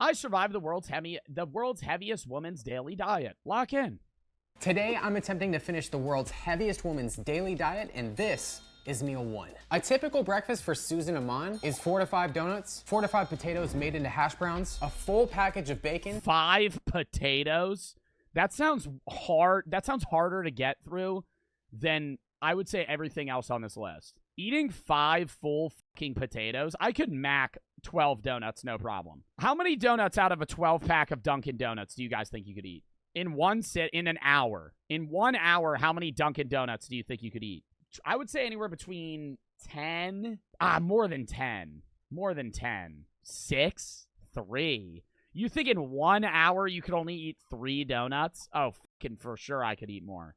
I survived the world's heaviest woman's daily diet. Lock in. Today, I'm attempting to finish the world's heaviest woman's daily diet, and this is meal 1. A typical breakfast for Susan Aman is 4 to 5 donuts, 4 to 5 potatoes made into hash browns, a full package of bacon. 5 potatoes? That sounds hard. That sounds harder to get through than I would say everything else on this list. Eating 5 full fucking potatoes, I could mac 12 donuts, no problem. How many donuts out of a 12-pack of Dunkin' Donuts do you guys think you could eat? In an hour. In 1 hour, how many Dunkin' Donuts do you think you could eat? I would say anywhere between 10. More than 10. More than 10. 6? 3. You think in 1 hour you could only eat 3 donuts? Oh, fucking for sure I could eat more.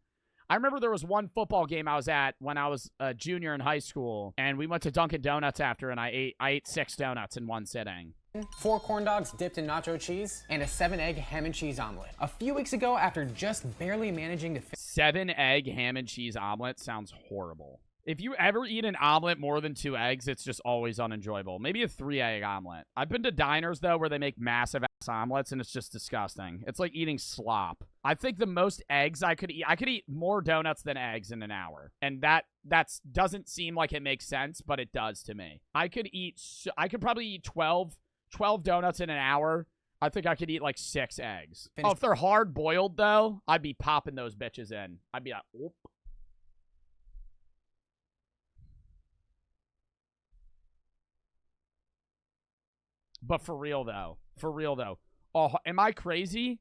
I remember there was one football game I was at when I was a junior in high school, and we went to Dunkin' Donuts after, and I ate 6 donuts in one sitting. 4 corn dogs dipped in nacho cheese, and a 7-egg ham and cheese omelet. A few weeks ago, after just barely managing to 7-egg ham and cheese omelet sounds horrible. If you ever eat an omelet more than 2 eggs, it's just always unenjoyable. Maybe a 3-egg omelet. I've been to diners, though, where they make massive ass omelets, and it's just disgusting. It's like eating slop. I think the most eggs I could eat more donuts than eggs in an hour. And that doesn't seem like it makes sense, but it does to me. I could probably eat 12 donuts in an hour. I think I could eat like 6 eggs. Oh, if they're hard boiled though, I'd be popping those bitches in. I'd be like, oop. But for real though, oh, am I crazy?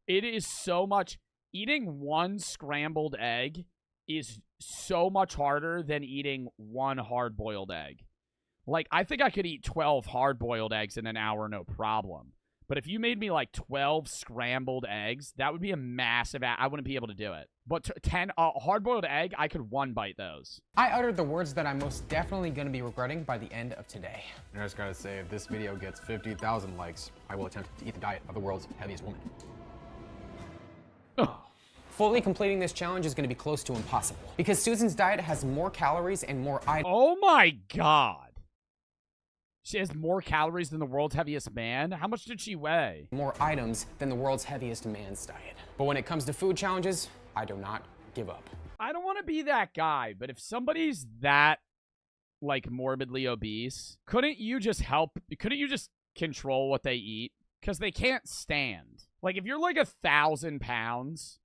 It is so much. Eating 1 scrambled egg is so much harder than eating 1 hard-boiled egg. Like, I think I could eat 12 hard-boiled eggs in an hour, no problem. But if you made me, like, 12 scrambled eggs, that would be a massive... I wouldn't be able to do it. But 10 hard-boiled egg, I could one-bite those. I uttered the words that I'm most definitely going to be regretting by the end of today. And I just gotta say, if this video gets 50,000 likes, I will attempt to eat the diet of the world's heaviest woman. Fully completing this challenge is going to be close to impossible, because Susan's diet has more calories and more items. Oh my god. She has more calories than the world's heaviest man? How much did she weigh? More items than the world's heaviest man's diet. But when it comes to food challenges, I do not give up. I don't want to be that guy, but if somebody's that, like, morbidly obese, couldn't you just control what they eat? Because they can't stand. Like, if you're like 1,000 pounds,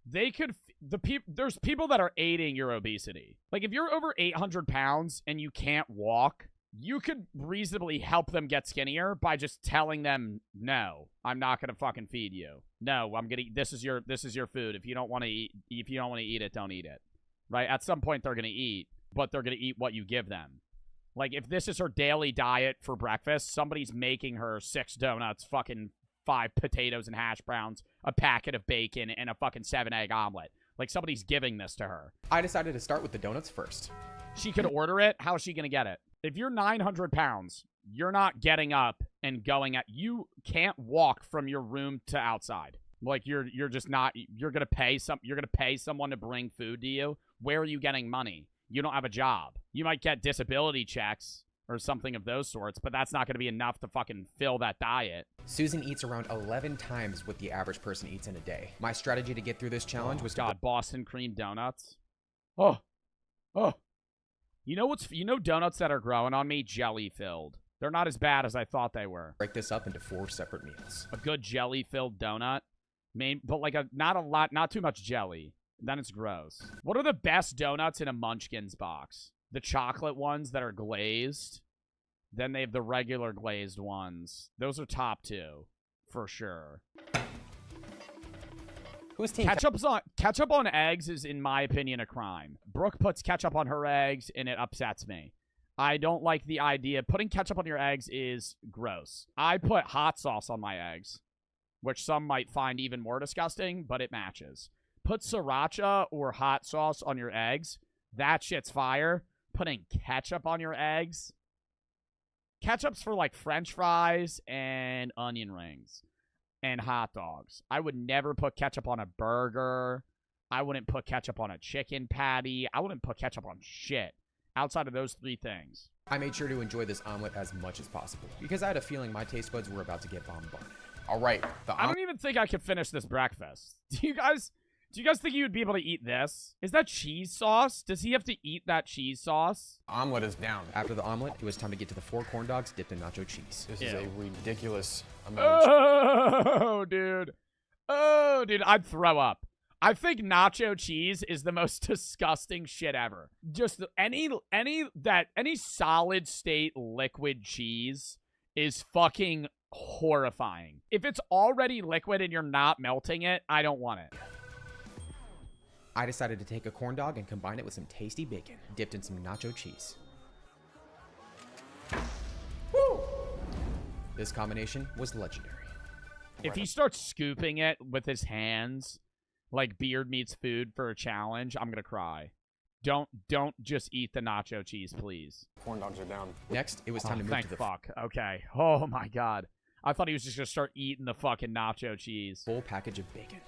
there's people that are aiding your obesity. Like, if you're over 800 pounds and you can't walk, you could reasonably help them get skinnier by just telling them, no, I'm not going to fucking feed you. No, this is your food. If you don't want to eat it, don't eat it. Right? At some point they're going to eat, but they're going to eat what you give them. Like, if this is her daily diet for breakfast, somebody's making her 6 donuts, fucking 5 potatoes and hash browns, a packet of bacon, and a fucking 7-egg omelet. Like, somebody's giving this to her. I decided to start with the donuts first. She could order it. How is she going to get it? If you're 900 pounds, you're not getting up and you can't walk from your room to outside. Like, you're just not, you're going to pay someone to bring food to you. Where are you getting money? You don't have a job. You might get disability checks or something of those sorts, but that's not going to be enough to fucking fill that diet. Susan eats around 11 times what the average person eats in a day. My strategy to get through this challenge was to Boston cream donuts. Oh. You know donuts that are growing on me? Jelly filled. They're not as bad as I thought they were. break this up into 4 separate meals. A good jelly filled donut. But like not too much jelly. Then it's gross. What are the best donuts in a Munchkins box? The chocolate ones that are glazed. Then they have the regular glazed ones. Those are top 2, for sure. Who's team ketchup on eggs is, in my opinion, a crime. Brooke puts ketchup on her eggs, and it upsets me. I don't like the idea. Putting ketchup on your eggs is gross. I put hot sauce on my eggs, which some might find even more disgusting, but it matches. Put sriracha or hot sauce on your eggs. That shit's fire. Putting ketchup on your eggs. Ketchup's for, like, French fries and onion rings and hot dogs. I would never put ketchup on a burger. I wouldn't put ketchup on a chicken patty. I wouldn't put ketchup on shit. outside of those 3 things. I made sure to enjoy this omelet as much as possible because I had a feeling my taste buds were about to get bombarded. All right, I don't even think I could finish this breakfast. Do you guys think you would be able to eat this? Is that cheese sauce? Does he have to eat that cheese sauce? omelet is down. After the omelet, it was time to get to the 4 corn dogs dipped in nacho cheese. This is a ridiculous amount of Oh, dude. Oh, dude, I'd throw up. I think nacho cheese is the most disgusting shit ever. Just any solid state liquid cheese is fucking horrifying. If it's already liquid and you're not melting it, I don't want it. I decided to take a corn dog and combine it with some tasty bacon, dipped in some nacho cheese. Woo! This combination was legendary. If he starts scooping it with his hands, like Beard meets food for a challenge, I'm gonna cry. Don't just eat the nacho cheese, please. corn dogs are down. Next, it was time to move Thank to the fuck. Okay. Oh my god. I thought he was just gonna start eating the fucking nacho cheese. full package of bacon.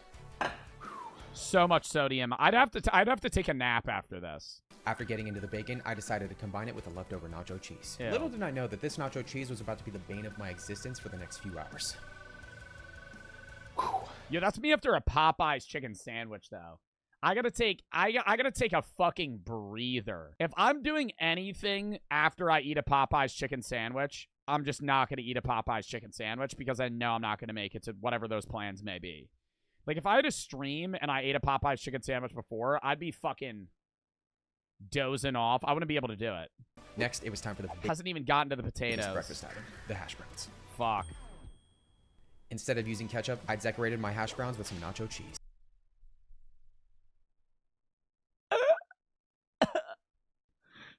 So much sodium. I'd have to take a nap after this. After getting into the bacon, I decided to combine it with the leftover nacho cheese. Ew. Little did I know that this nacho cheese was about to be the bane of my existence for the next few hours. Yeah, that's me after a Popeyes chicken sandwich, though. I gotta take a fucking breather. If I'm doing anything after I eat a Popeyes chicken sandwich, I'm just not gonna eat a Popeyes chicken sandwich because I know I'm not gonna make it to whatever those plans may be. Like, if I had a stream and I ate a Popeyes chicken sandwich before, I'd be fucking dozing off. I wouldn't be able to do it. Next, it was time for the Hasn't even gotten to the biggest potatoes. breakfast item, the hash browns. Fuck. Instead of using ketchup, I decorated my hash browns with some nacho cheese.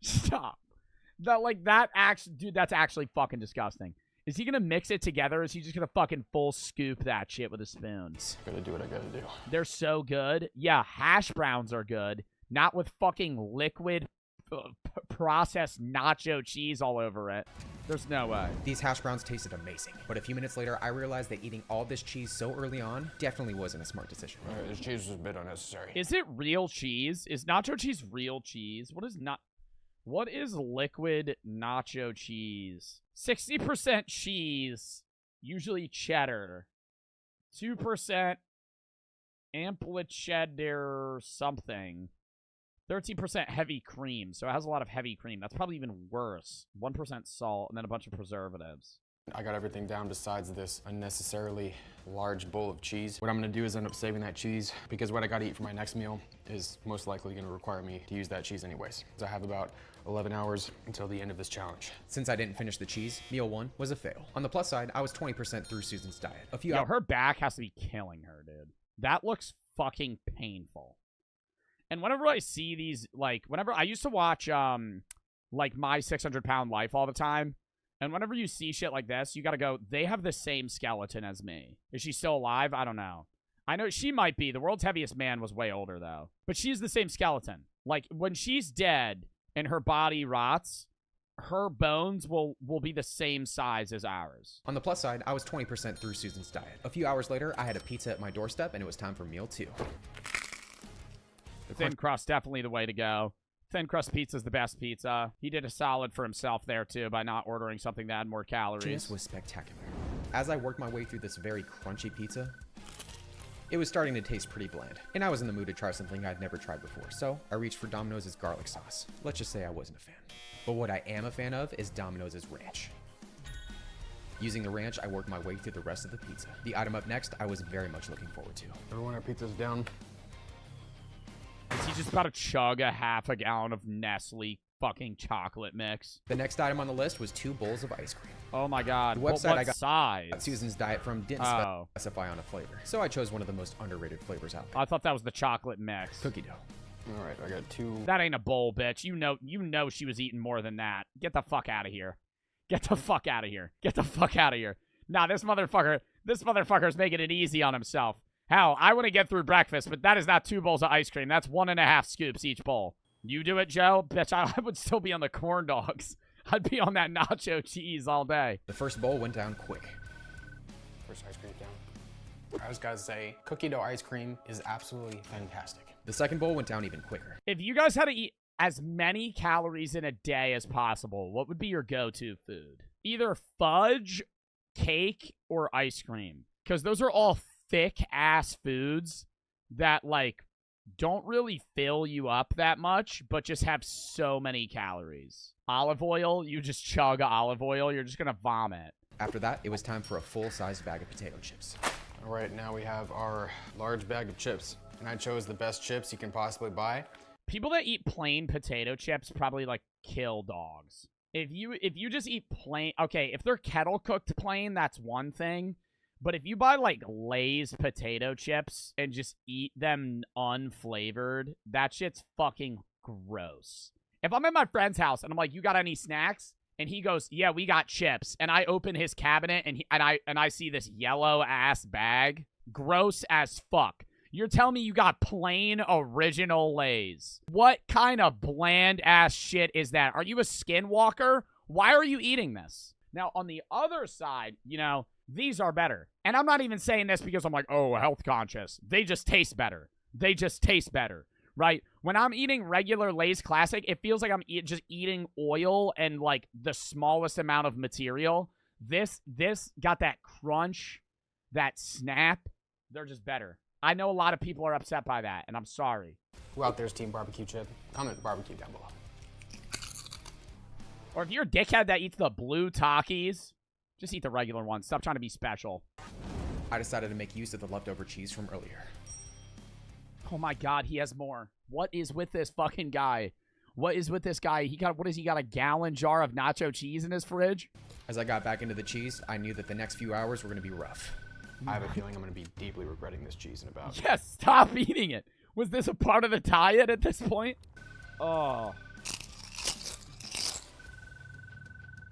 Stop. Dude, that's actually fucking disgusting. Is he gonna mix it together? Or is he just gonna fucking full scoop that shit with a spoon? Gotta do what I gotta do. They're so good. Yeah, hash browns are good. Not with fucking liquid processed nacho cheese all over it. There's no way. These hash browns tasted amazing, but a few minutes later, I realized that eating all this cheese so early on definitely wasn't a smart decision. All right, this cheese was a bit unnecessary. Is it real cheese? Is nacho cheese real cheese? What is liquid nacho cheese? 60% cheese, usually cheddar. 2% amplitude something. 13% heavy cream, so it has a lot of heavy cream. That's probably even worse. 1% salt, and then a bunch of preservatives. I got everything down besides this unnecessarily large bowl of cheese. What I'm gonna do is end up saving that cheese because what I gotta eat for my next meal is most likely gonna require me to use that cheese anyways. So I have about 11 hours until the end of this challenge. Since I didn't finish the cheese, meal 1 was a fail. On the plus side, I was 20% through Susan's diet. A few Yo, hours. her back has to be killing her, dude. That looks fucking painful. And whenever I see these, like, whenever I used to watch, like, My 600 Pound Life all the time, and whenever you see shit like this, you gotta go, they have the same skeleton as me. Is she still alive? I don't know. I know she might be. The world's heaviest man was way older, though. But she's the same skeleton. Like, when she's dead and her body rots, her bones will be the same size as ours. On the plus side, I was 20% through Susan's diet. A few hours later, I had a pizza at my doorstep, and it was time for meal 2. The thin crust, definitely the way to go. Thin crust pizza is the best pizza. He did a solid for himself there, too, by not ordering something that had more calories. This was spectacular. As I worked my way through this very crunchy pizza, it was starting to taste pretty bland, and I was in the mood to try something I'd never tried before, so I reached for Domino's garlic sauce. Let's just say I wasn't a fan. But what I am a fan of is Domino's ranch. Using the ranch, I worked my way through the rest of the pizza. The item up next, I was very much looking forward to. Everyone, our pizza's down. Is he just about to chug a half a gallon of Nestle fucking chocolate mix? The next item on the list was 2 bowls of ice cream. Oh my god. The What website I got size? Susan's diet from didn't Oh. specify on a flavor, so I chose one of the most underrated flavors out there. I thought that was the chocolate mix. Cookie dough. All right, I got 2. That ain't a bowl, bitch. You know she was eating more than that. Get the fuck out of here. Get the fuck out of here. Get the fuck out of here. Nah, this motherfucker's making it easy on himself. Hell, I want to get through breakfast, but that is not 2 bowls of ice cream. That's 1.5 scoops each bowl. You do it, Joe? Bitch, I would still be on the corn dogs. I'd be on that nacho cheese all day. The first bowl went down quick. First ice cream down. I just gotta say, cookie dough ice cream is absolutely fantastic. The second bowl went down even quicker. If you guys had to eat... as many calories in a day as possible, what would be your go-to food? Either fudge, cake, or ice cream. Because those are all thick-ass foods that, like, don't really fill you up that much, but just have so many calories. Olive oil, you just chug olive oil, you're just gonna vomit. After that, it was time for a full-sized bag of potato chips. All right, now we have our large bag of chips. And I chose the best chips you can possibly buy. People that eat plain potato chips probably, like, kill dogs. If you just eat plain... Okay, if they're kettle-cooked plain, that's one thing. But if you buy, like, Lay's potato chips and just eat them unflavored, that shit's fucking gross. If I'm at my friend's house and I'm like, you got any snacks? And he goes, yeah, we got chips. And I open his cabinet and I see this yellow-ass bag. Gross as fuck. You're telling me you got plain original Lay's. What kind of bland-ass shit is that? Are you a skinwalker? Why are you eating this? Now, on the other side, you know, these are better. And I'm not even saying this because I'm like, oh, health conscious. They just taste better. They just taste better, right? When I'm eating regular Lay's Classic, it feels like I'm just eating oil and, like, the smallest amount of material. This got that crunch, that snap. They're just better. I know a lot of people are upset by that, and I'm sorry. Who out there's team barbecue chip? Comment barbecue down below. Or if you're a dickhead that eats the blue Takis, just eat the regular ones. Stop trying to be special. I decided to make use of the leftover cheese from earlier. Oh my god, he has more. What is with this fucking guy? What is with this guy? He got a gallon jar of nacho cheese in his fridge? As I got back into the cheese, I knew that the next few hours were going to be rough. I have a feeling I'm going to be deeply regretting this cheese in about... Yes, stop eating it. Was this a part of the diet at this point? Oh.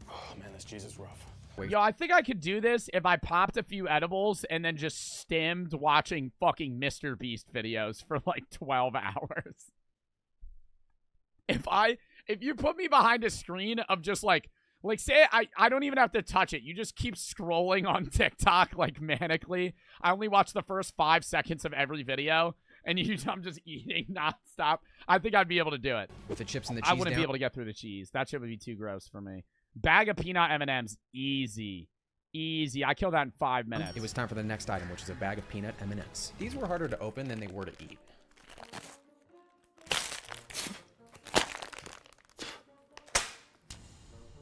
Oh, man, this cheese is rough. Wait. Yo, I think I could do this if I popped a few edibles and then just stemmed watching fucking Mr. Beast videos for like 12 hours. If you put me behind a screen of just like say I don't even have to touch it. You just keep scrolling on TikTok like manically. I only watch the first 5 seconds of every video, and I'm just eating nonstop. I think I'd be able to do it. With the chips and the cheese I wouldn't down, be able to get through the cheese. That shit would be too gross for me. Bag of peanut M&Ms, easy. Easy. I killed that in 5 minutes. it was time for the next item, which is a bag of peanut M&Ms. These were harder to open than they were to eat.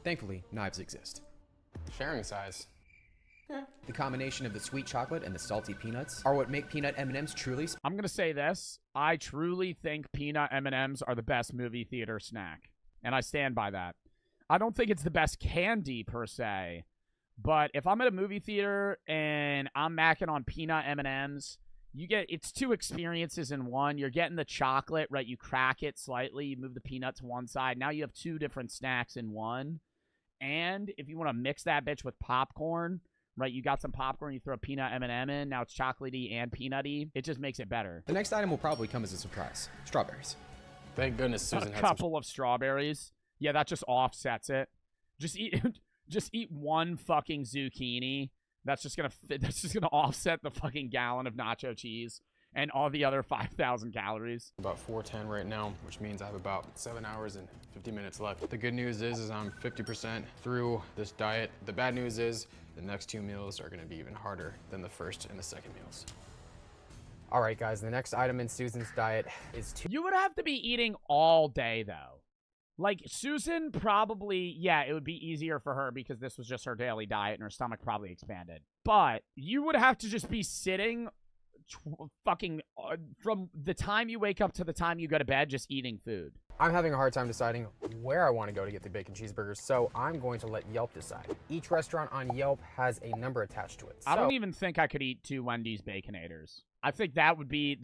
Thankfully, knives exist. Sharing size. The combination of the sweet chocolate and the salty peanuts are what make peanut M&Ms truly I'm going to say this. I truly think peanut M&Ms are the best movie theater snack. And I stand by that. I don't think it's the best candy per se. But if I'm at a movie theater and I'm macking on peanut M&Ms, it's 2 experiences in one. You're getting the chocolate, right? You crack it slightly. You move the peanut to one side. Now you have 2 different snacks in one. And if you want to mix that bitch with popcorn, right? You got some popcorn, you throw a peanut M&M in. Now it's chocolatey and peanutty. It just makes it better. The next item will probably come as a surprise. Strawberries. Thank goodness Susan A had couple of strawberries. Yeah, that just offsets it. Just eat one fucking zucchini. That's just gonna offset the fucking gallon of nacho cheese and all the other 5,000 calories. about 4:10 right now, which means I have about 7 hours and 50 minutes left. The good news is I'm 50% through this diet. The bad news is the next 2 meals are gonna be even harder than the first and the second meals. All right, guys, the next item in Susan's diet is You would have to be eating all day, though. Like, Susan probably, yeah, it would be easier for her because this was just her daily diet and her stomach probably expanded. But you would have to just be sitting from the time you wake up to the time you go to bed just eating food. I'm having a hard time deciding where I want to go to get the bacon cheeseburgers, so I'm going to let Yelp decide. Each restaurant on Yelp has a number attached to it. I don't even think I could eat 2 Wendy's Baconators. I think that would be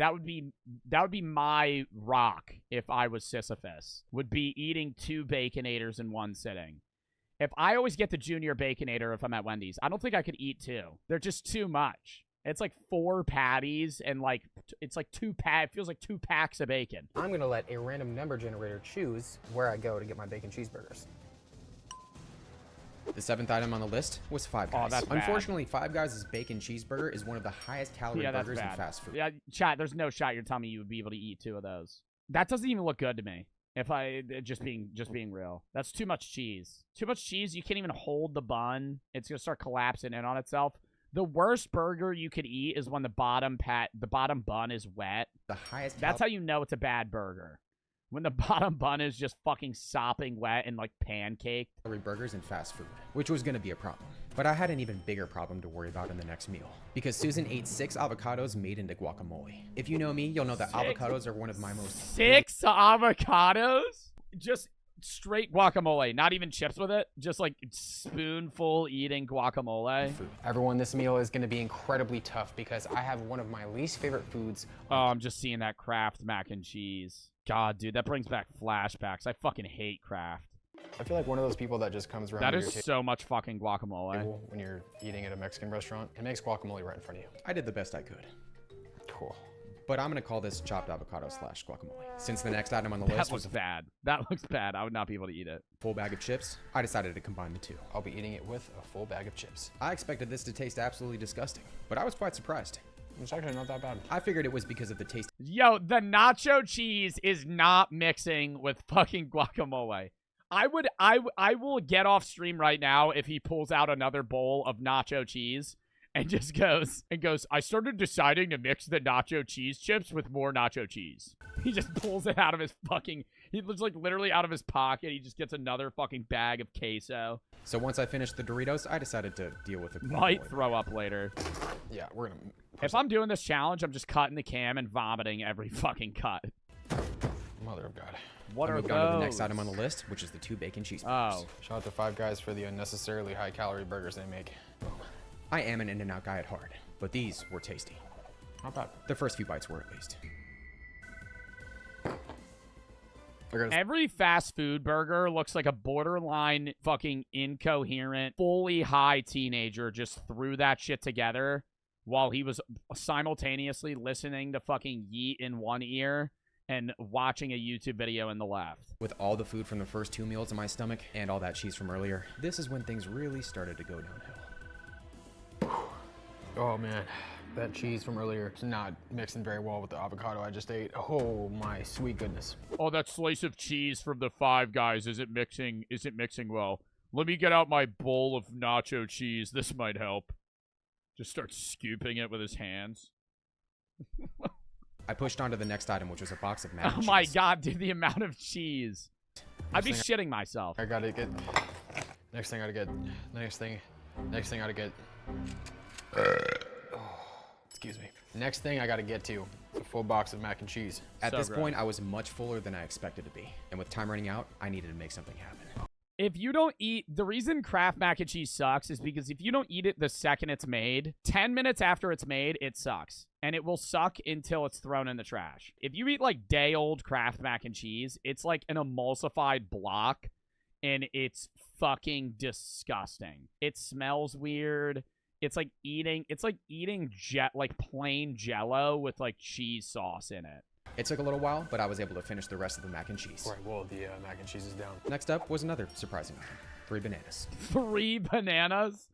my rock if I was Sisyphus. Would be eating 2 Baconators in one sitting. If I always get the junior Baconator if I'm at Wendy's, I don't think I could eat 2. They're just too much. It's like 4 patties and like it's like 2 it feels like 2 packs of bacon. I'm going to let a random number generator choose where I go to get my bacon cheeseburgers. The 7th item on the list was Five Guys. Oh, that's bad. Unfortunately, Five Guys' bacon cheeseburger is one of the highest calorie Yeah, that's burgers in bad. fast food. Yeah, chat, there's no shot you're telling me you would be able to eat 2 of those. That doesn't even look good to me. Just being real. That's too much cheese. Too much cheese. You can't even hold the bun. It's gonna start collapsing in on itself. The worst burger you could eat is when the bottom bun is wet. The highest. That's how you know it's a bad burger. When the bottom bun is just fucking sopping wet and like pancaked. calorie burgers and fast food, which was going to be a problem. But I had an even bigger problem to worry about in the next meal, because Susan ate 6 avocados made into guacamole. If you know me, you'll know that avocados are one of my most... 6 avocados? Just straight guacamole, not even chips with it. Just like spoonful eating guacamole. food. Everyone, this meal is going to be incredibly tough because I have one of my least favorite foods. Oh, I'm just seeing that Kraft mac and cheese. God, dude, that brings back flashbacks. I fucking hate Kraft. I feel like one of those people that just comes around That to is your so much fucking guacamole. table when you're eating at a Mexican restaurant. It makes guacamole right in front of you. I did the best I could. Cool. But I'm going to call this chopped avocado / guacamole. Since the next item on the That list looks was a bad. That looks bad. I would not be able to eat it. full bag of chips, I decided to combine the two. I'll be eating it with a full bag of chips. I expected this to taste absolutely disgusting, but I was quite surprised. It's actually not that bad. I figured it was because of the taste Yo, the nacho cheese is not mixing with fucking guacamole. I will get off stream right now if he pulls out another bowl of nacho cheese and just goes, I started deciding to mix the nacho cheese chips with more nacho cheese. He just pulls it out of his fucking, he looks like literally out of his pocket. He just gets another fucking bag of queso. So once I finished the Doritos, I decided to deal with the Might guacamole. throw up later. Yeah, we're gonna. If I'm doing this challenge, I'm just cutting the cam and vomiting every fucking cut. Mother of God. What I are moved those? on to the next item on the list, which is the 2 bacon cheeseburgers. Oh. Shout out to Five Guys for the unnecessarily high calorie burgers they make. I am an In-N-Out guy at heart, but these were tasty. Not bad. The first few bites were at least. Every fast food burger looks like a borderline fucking incoherent, fully high teenager just threw that shit together while he was simultaneously listening to fucking Yeet in one ear and watching a YouTube video in the left. With all the food from the first 2 meals in my stomach and all that cheese from earlier, this is when things really started to go downhill. Oh man, that cheese from earlier is not mixing very well with the avocado I just ate. Oh my sweet goodness. Oh, that slice of cheese from the Five Guys isn't mixing well. Let me get out my bowl of nacho cheese. This might help. Just starts scooping it with his hands. I pushed on to the next item, which was a box of mac and Oh cheese. my god, dude, the amount of cheese. I'd be Next shitting myself. I gotta get. Next thing I gotta get. Next thing I gotta get. Excuse me. Next thing I gotta get to is a full box of mac and cheese. At So this gross. point, I was much fuller than I expected to be. And with time running out, I needed to make something happen. If you don't eat, the reason Kraft mac and cheese sucks is because if you don't eat it the second it's made, 10 minutes after it's made, it sucks. And it will suck until it's thrown in the trash. If you eat like day old Kraft mac and cheese, it's like an emulsified block and it's fucking disgusting. It smells weird. It's like eating like plain Jello with like cheese sauce in it. It took a little while, but I was able to finish the rest of the mac and cheese. Right, well, the mac and cheese is down. Next up was another surprising item. 3 bananas. 3 bananas?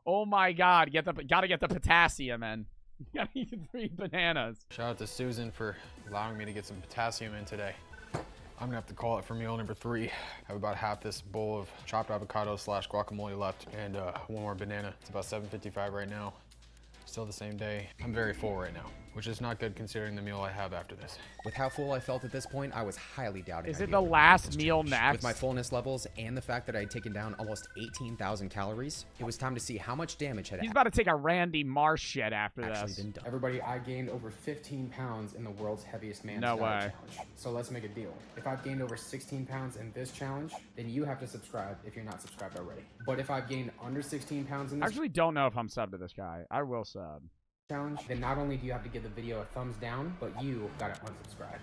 Oh my god, gotta get the potassium in. You gotta eat 3 bananas. Shout out to Susan for allowing me to get some potassium in today. I'm gonna have to call it for meal number 3. I have about half this bowl of chopped avocado / guacamole left and 1 more banana. It's about 7:55 right now. Still the same day. I'm very full right now, which is not good considering the meal I have after this. With how full I felt at this point, I was highly doubting. Is I'd it be the able to last complete this meal challenge. next? With my fullness levels and the fact that I had taken down almost 18,000 calories, it was time to see how much damage had He's about to take a Randy Marsh shit after actually this. been done. Everybody, I gained over 15 pounds in the world's heaviest man No way. challenge. So let's make a deal. If I've gained over 16 pounds in this challenge, then you have to subscribe if you're not subscribed already. But if I've gained under 16 pounds in I this actually don't know if I'm subbed to this guy. I will sub. challenge, then not only do you have to give the video a thumbs down, but you gotta unsubscribe.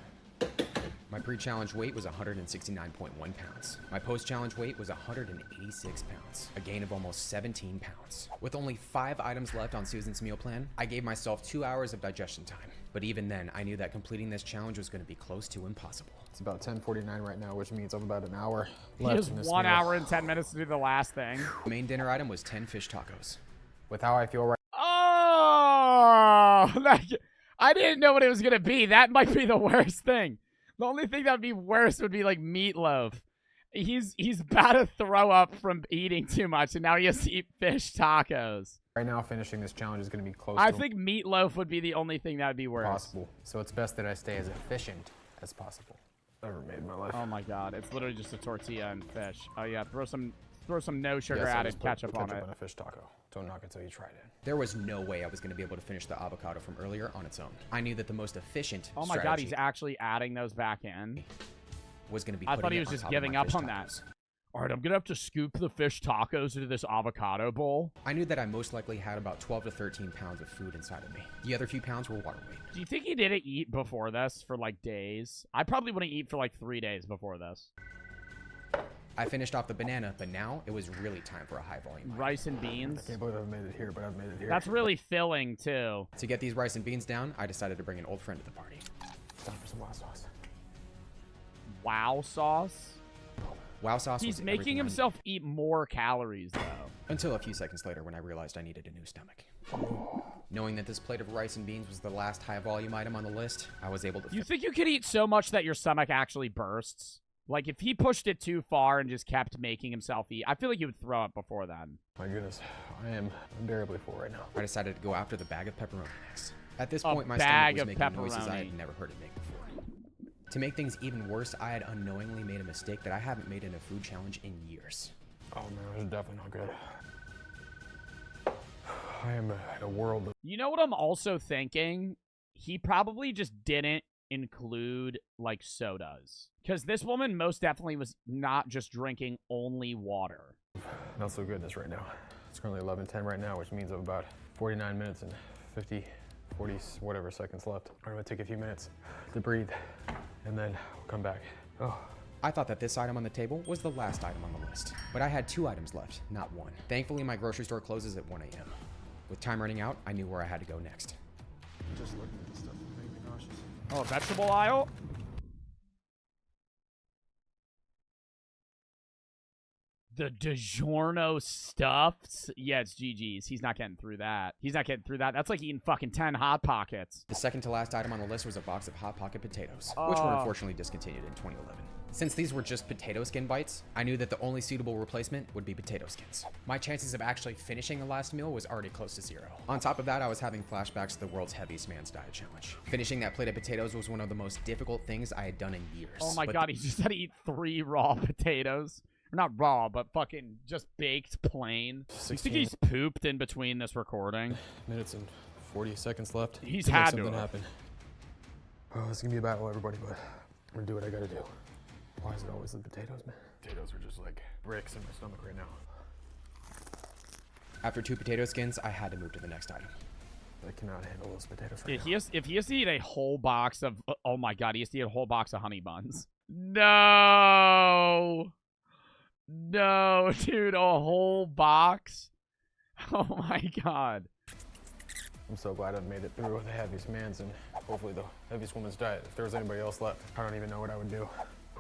My pre-challenge weight was 169.1 pounds. My post-challenge weight was 186 pounds, a gain of almost 17 pounds. With only 5 items left on Susan's meal plan, I gave myself 2 hours of digestion time. But even then, I knew that completing this challenge was going to be close to impossible. It's about 10:49 right now, which means I'm about an hour He left has in this 1 meal. hour and 10 minutes to do the last thing. The main dinner item was 10 fish tacos. With how I feel right Oh, I didn't know what it was gonna be. That might be the worst thing. The only thing that would be worse would be like Meatloaf. He's about to throw up from eating too much, and now he has to eat fish tacos. Right now, finishing this challenge is going to be close I to think Meatloaf would be the only thing that would be worse. impossible. So it's best that I stay as efficient as possible. Ever made in my life. Oh my god, it's literally just a tortilla and fish. Oh yeah, throw some no sugar Yes, I added just put ketchup on it. a fish taco. Don't knock it till you tried it. There was no way I was going to be able to finish the avocado from earlier on its own. I knew that the most efficient Oh my god, strategy he's actually adding those back in. was going to be I putting thought he it was on just top of giving my up fish on that. tacos. All right, I'm gonna have to scoop the fish tacos into this avocado bowl. I knew that I most likely had about 12 to 13 pounds of food inside of me. The other few pounds were water weight. Do you think he didn't eat before this for like days? I probably wouldn't eat for like 3 days before this. I finished off the banana, but now it was really time for a high volume. Rice and beans. Can't believe I've made it here, but I've made it here. That's really filling too. To get these rice and beans down, I decided to bring an old friend to the party. time for some hot sauce. Wow sauce. Wow sauce He's was making everything I himself eat more calories though. needed. Until a few seconds later when I realized I needed a new stomach. Knowing that this plate of rice and beans was the last high volume item on the list, I was able to You think you could eat so much that your stomach actually bursts? Like if he pushed it too far and just kept making himself eat, I feel like you would throw up before then. My goodness, I am unbearably full right now. I decided to go after the bag of pepperoni next. At this A point, my bag stomach was of making noises I pepperoni. had never heard it make before. To make things even worse, I had unknowingly made a mistake that I haven't made in a food challenge in years. Oh man, this is definitely not good. I am in a world of... You know what I'm also thinking? He probably just didn't include like sodas. Because this woman most definitely was not just drinking only water. Not so goodness right now. It's currently 11:10 right now, which means I have about 49 minutes and 40 whatever seconds left. I'm gonna take a few minutes to breathe, and then we'll come back. Oh. I thought that this item on the table was the last item on the list, but I had 2 items left, not 1. Thankfully, my grocery store closes at 1 a.m. With time running out, I knew where I had to go next. Just looking at this stuff makes me nauseous. Oh, vegetable aisle? The DiGiorno stuffs? Yeah, it's GG's. He's not getting through that. He's not getting through that. That's like eating fucking 10 Hot Pockets. The second to last item on the list was a box of Hot Pocket potatoes, which were Oh. unfortunately discontinued in 2011. Since these were just potato skin bites, I knew that the only suitable replacement would be potato skins. My chances of actually finishing the last meal was already close to 0. On top of that, I was having flashbacks to the world's heaviest man's diet challenge. Finishing that plate of potatoes was one of the most difficult things I had done in years. Oh my but god, he just had to eat 3 raw potatoes. Or not raw, but fucking just baked plain. You 16 think he's pooped in between this recording? minutes and 40 seconds left. He's to make had to something have. happen. Oh, it's gonna be a battle, everybody, but I'm gonna do what I gotta do. Why is it always the potatoes, man? Potatoes are just like bricks in my stomach right now. After 2 potato skins, I had to move to the next item. I cannot handle those potatoes right If now. he has to eat a whole box of... Oh my god, he has to eat a whole box of honey buns. No! No, dude, a whole box? Oh my god. I'm so glad I've made it through the heaviest man's and hopefully the heaviest woman's diet. If there was anybody else left, I don't even know what I would do.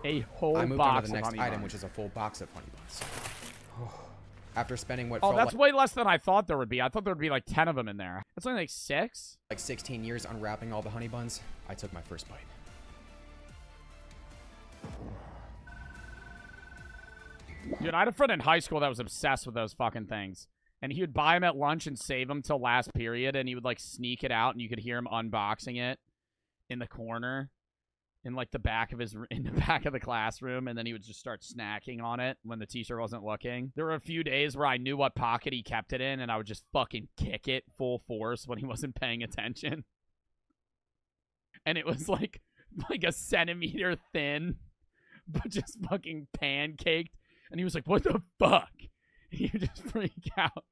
A whole I moved on box to the of next honey item, buns. which is a full box of honey buns. After spending what Oh, felt that's like, way less than I thought there would be. I thought there would be like 10 of them in there. That's only like 6? like 16 years unwrapping all the honey buns, I took my first bite. Dude, I had a friend in high school that was obsessed with those fucking things. And he would buy them at lunch and save them till last period, and he would, like, sneak it out, and you could hear him unboxing it in the corner in, like, the back of the classroom, and then he would just start snacking on it when the teacher wasn't looking. There were a few days where I knew what pocket he kept it in, and I would just fucking kick it full force when he wasn't paying attention. And it was, like a centimeter thin, but just fucking pancaked. And he was like, what the fuck? He would just freak out.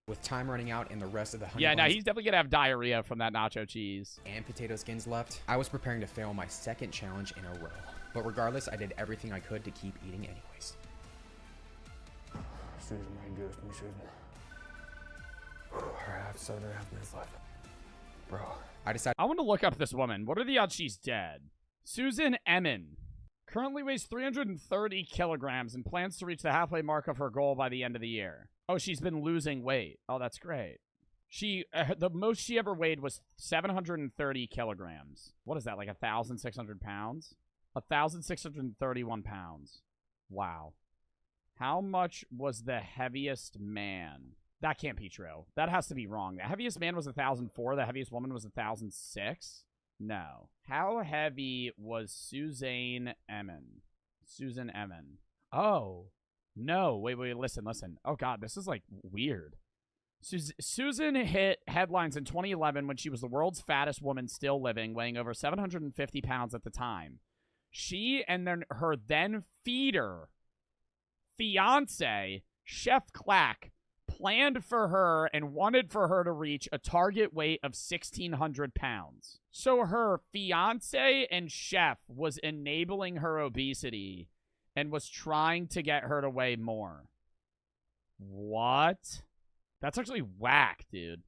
With time running out and the rest of the honey Yeah, no, buns he's definitely going to have diarrhea from that nacho cheese. and potato skins left, I was preparing to fail my second challenge in a row. But regardless, I did everything I could to keep eating anyways. Susan, my goodness, me, Susan. Alright, I have 7.5 minutes left. Bro. I decided I want to look up this woman. What are the odds she's dead? Susan Emin. Currently weighs 330 kilograms and plans to reach the halfway mark of her goal by the end of the year. Oh, she's been losing weight. Oh, that's great. She the most she ever weighed was 730 kilograms. What is that, like 1,600 pounds? 1,631 pounds. Wow. How much was the heaviest man? That can't be true. That has to be wrong. The heaviest man was 1,004. The heaviest woman was 1,006. No. How heavy was Susan Emin? Susan Emin. Oh. No. Wait, listen. Oh, God, this is, like, weird. Susan hit headlines in 2011 when she was the world's fattest woman still living, weighing over 750 pounds at the time. She and then her then fiance, Chef Clack, planned for her and wanted for her to reach a target weight of 1,600 pounds. So her fiance and chef was enabling her obesity and was trying to get her to weigh more. What? That's actually whack, dude.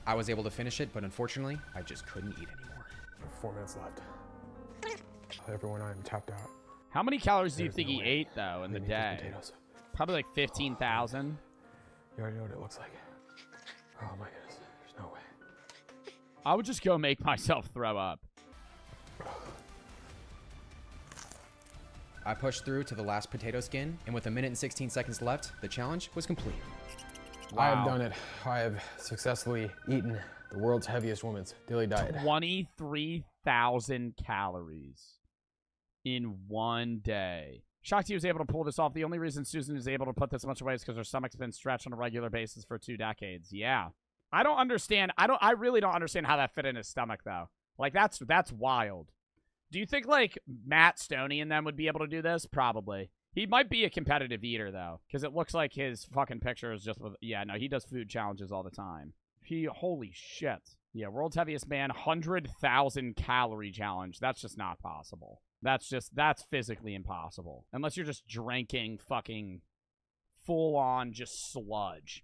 I was able to finish it, but unfortunately, I just couldn't eat anymore. 4 minutes left. Everyone, I am tapped out. How many calories do you There's think no he way. ate, though, in the They need those day? potatoes. Probably like 15,000. You already know what it looks like. Oh my goodness, there's no way. I would just go make myself throw up. I pushed through to the last potato skin, and with 1 minute and 16 seconds left, the challenge was complete. I have Wow. done it. I have successfully eaten the world's heaviest woman's daily diet. 23,000 calories in one day. Shocked he was able to pull this off. The only reason Susan is able to put this much away is because her stomach's been stretched on a regular basis for 2 decades. Yeah. I don't understand. I really don't understand how that fit in his stomach, though. Like, that's wild. Do you think, like, Matt Stoney and them would be able to do this? Probably. He might be a competitive eater, though, because it looks like his fucking picture is just with... Yeah, no, he does food challenges all the time. Holy shit. Yeah, world's heaviest man, 100,000 calorie challenge. That's just not possible. That's physically impossible. Unless you're just drinking fucking full-on just sludge.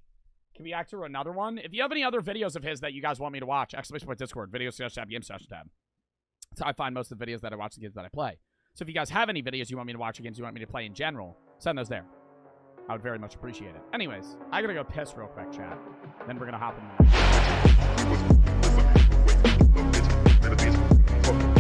Can we act through another one? If you have any other videos of his that you guys want me to watch, !Discord, video/tab, game/tab. That's how I find most of the videos that I watch, the games that I play. So if you guys have any videos you want me to watch, games you want me to play in general, send those there. I would very much appreciate it. Anyways, I gotta go piss real quick, chat. Then we're gonna hop in the next.